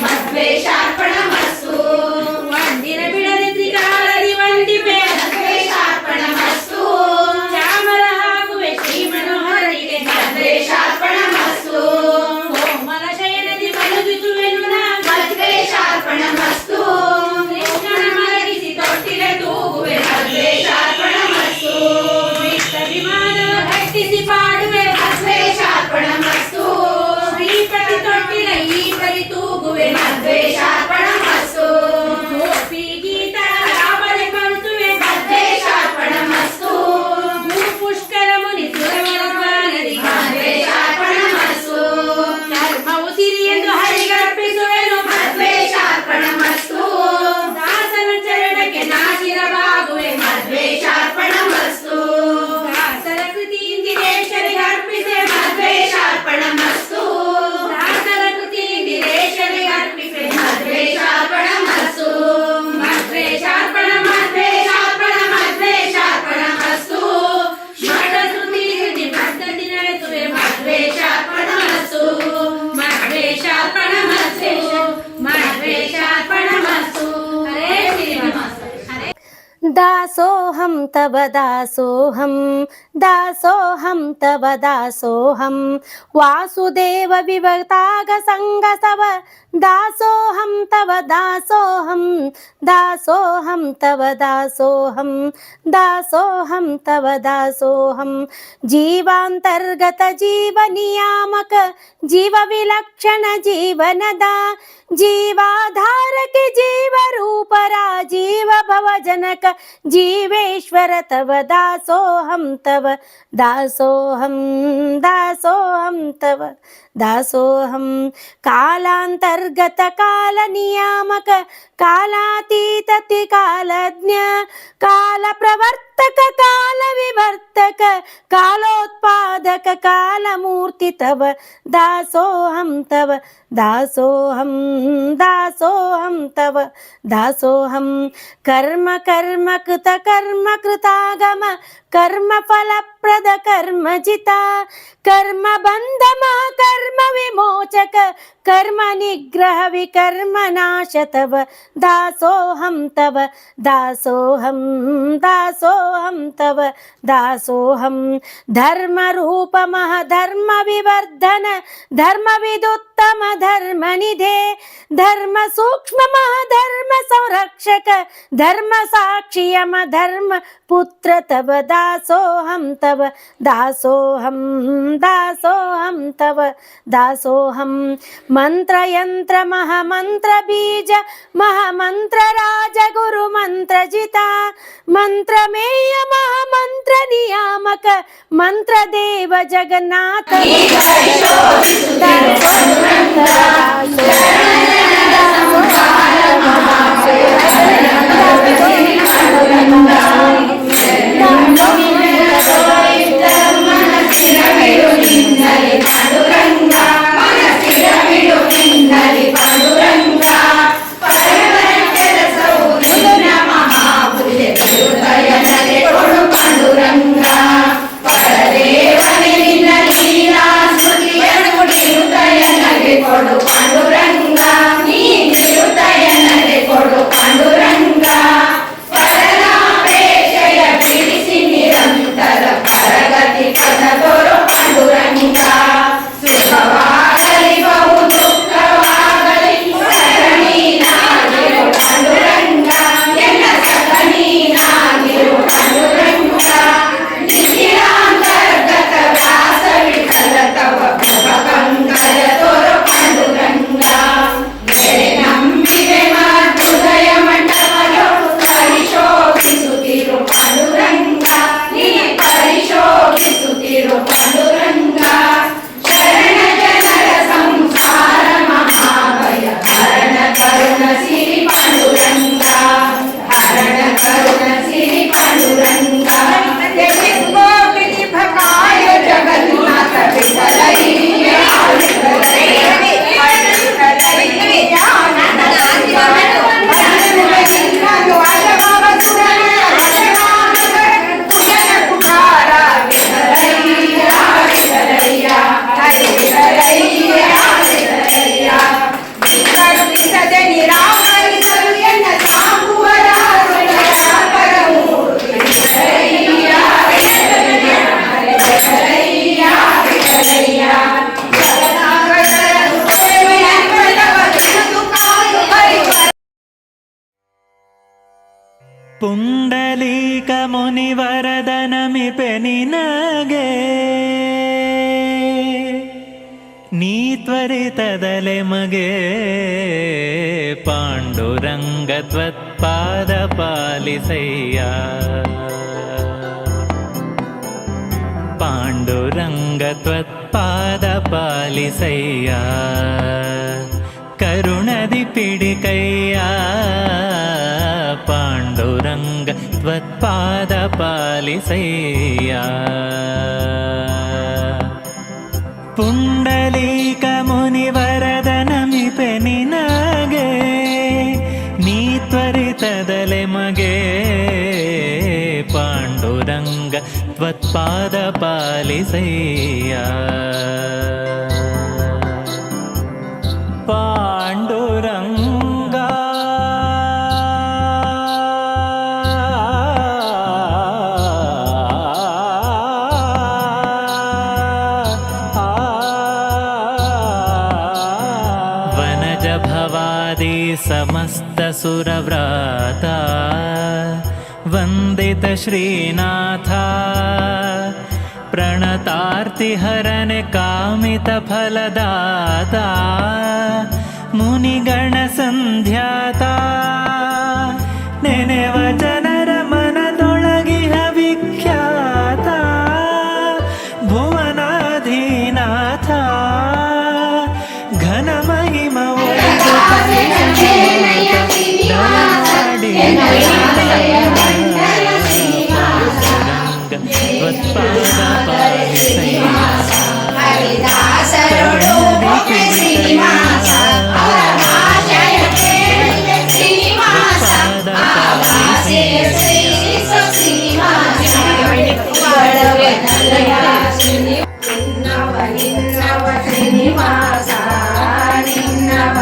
ಮದ್ವೇಷಾರ್ಪಣಮಸ್ತು ವಂದಿನ ಬಿಡದೆ ತ್ರಿಕಾಲದಿ ವಂದಿಪೆ ಮದ್ವೇಷಾರ್ಪಣಮಸ್ತು ಚಾಮರ ಹಾಕುವೆ ಶ್ರೀ ಮನೋಹರಿಗೆ ಮದ್ವೇಷಾರ್ಪಣಮಸ್ತು ಕೋಮಲ ಶಯನದಿ ಮಲಗಿಸುವೆನು ನಾ ಮದ್ವೇಷಾರ್ಪಣಮಸ್ತು ಕೃಷ್ಣನ ಮಲಗಿಸಿ ತೊಟ್ಟಿಲೆ ತೂಗುವೆ ಮದ್ವೇಷಾರ್ಪಣಮಸ್ತು ವಿಷ್ಟ ವಿಮಾನವ ಕಟ್ಟಿಸಿ ಪಾಡುವೆ ಮದ್ವೇಷಾರ್ಪಣಮಸ್ತು ಶ್ರೀಪತಿ ತೊಟ್ಟಿಲ ಈ ಪರಿ ತೂಗುವೆ ಮದ್ವೇಷಾರ್ಪಣಮಸ್ತು ಗೋಪಿ ಗೀತಾ ರಾಮನೆ ಕಲಿಸುವೆ ಮದ್ವೇಷಾರ್ಪಣಮಸ್ತು ಪುಷ್ಕರ ಮುನಿ ಸುರವರನದಿ ಮದ್ವೇಷಾರ್ಪಣಮಸ್ತು ಕರ್ಮವು ಸಿರಿ ಎಂದು ಹರಿಗರ್ಪಿಸುವೆನು ಮದ್ವೇಷಾರ್ಪಣಮಸ್ತು ದಾಸನ ಚರಣಕ್ಕೆ ನಾಶಿರವಾಗುವೆ ಮದ್ವೇಷಾರ್ಪಣಮಸ್ತು ದಾಸರ ಕೃತಿ ಇಂದಿರೇಶರಿಗೆ ಅರ್ಪಿಸೆ ಮದ್ವೇಷಾರ್ಪಣಮಸ್ತು ದಾಸರ ಕೃತಿ ಇಂದಿರೇಶರಿಗೆ ಅರ್ಪಿಸೆ ಮದ್ವೇಷಾರ್ಪಣಮಸ್ತು ಮದ್ವೇಷಾರ್ಪಣ ಮದ್ವೇಷಾರ್ಪಣ ಮದ್ವೇಷಾರ್ಪಣಮಸ್ತು ಮಠ ಶ್ರುತಿ ಹೃದಿ ಪದ್ಧತಿ ನಡೆಸುವೆ ಮದ್ವೇಷಾರ್ಪಣಮಸ್ತು ಮದ್ವೇಷಾರ್ಪಣಮಸ್ತು ಮದ್ವೇಷಾರ್ಪಣಮಸ್ತು ಹರೇ ಶ್ರೀನಿವಾಸ ಹರೇ दासोऽहं तव दासोऽहं दासोऽहं तव दासोऽहं वासुदेव विभक्ताग संगसव दासोऽहं तव दासोऽहं दासोऽहं तव दासोऽहं दासोऽहं तव दासोऽहं जीवान्तर्गत जीवनियामक जीव विलक्षण जीवनदा जीवाधारक जीव रूपरा जीव भवजनक जीवेश्वर तव दासोऽहं तव दासोऽहं दासोऽहं तव दासोऽहं कालान्तर्गत काल नियामक कालातीत कालज्ञ काल प्रवर्तक काल विवर्तक कालोत्पादक कालमूर्ति तव दासोऽहं तव दासोऽहं दासोऽहं तव दासोऽहं कर्म कर्म कृत कर्म कृतागम कर्म फलप्रद कर्मजिता कर्म बन्धम कर्म विमोचक कर्म निग्रह विकर्म नाश तव दासोऽहं तव दासोऽहं दासोऽहं तव दासोऽहं धर्म रूप मह धर्म विवर्धन धर्म विदुत्तम धर्म निधे धर्म सूक्ष्म मह धर्म संरक्षक धर्म साक्षियम धर्म पुत्र तव दासोऽहं तव दासोऽहं दासोऽहं तव दासोऽहं मंत्र यंत्र महामंत्र बीज महामंत्र राज गुरु मंत्र जिता मंत्र मेय महामंत्र नियामक मंत्र देव जगन्नाथ ಪರದೇವನೇ ನಿನ್ನ ಲೀಲಾ ಸ್ಮೃತಿಯನ್ನು ಕೊಡಿ ಹೃದಯ ನಗೆ ಪುಂಡಲೀಕ ಮುನಿವರದನಮಿಪೆ ನಿನಗೆ ನೀ ತ್ವರಿತದಲೆ ಮಗೆ ಪಾಂಡುರಂಗ ತ್ವತ್ಪಾದ ಪಾಲಿಸಯ್ಯ ಪಾಂಡುರಂಗ ತ್ವತ್ಪಾದ ಪಾಲಿಸಯ್ಯ ಕರುಣದಿ ಪಿಡಿಕಯ್ಯ ಪಾಂಡುರಂಗ ತ್ವತ್ಪಾದ ಪಾಲಿಸಯ್ಯ ಪುಂಡಲೀಕ ಮುನಿವರದನಮಿಪೆ ನಿನಗೆ ನೀ ತ್ವರಿತದಲೆ ಮಗೆ ಪಾಂಡುರಂಗ ತ್ವತ್ಪಾದ ಪಾಲಿಸಯ್ಯ ಪಾಂಡುರಂಗ ವನಜ ಭವಾದಿ ಸಮಸ್ತ ಸುರವ್ರಾತ ವಂದಿತ ಶ್ರೀನಾಥ ಪ್ರಣತಾರ್ತಿಹರನೆ ಕಾಮಿತ ಫಲದಾತ ಮುನಿಗಣ ಸಂಧ್ಯಾತ ನೆನೆವ ಜನರ ಮನದೊಳಗಿಹ ವಿಖ್ಯಾತ ಭುವನಾಧೀನಾಥ ಘನ ಮಹಿಮ ತ್ವತ್ಪಾದ ಪಾಲಿಸಯ್ಯ ನಿನ್ನವ ಶ್ರೀನಿವಾಸ ನಿನ್ನವ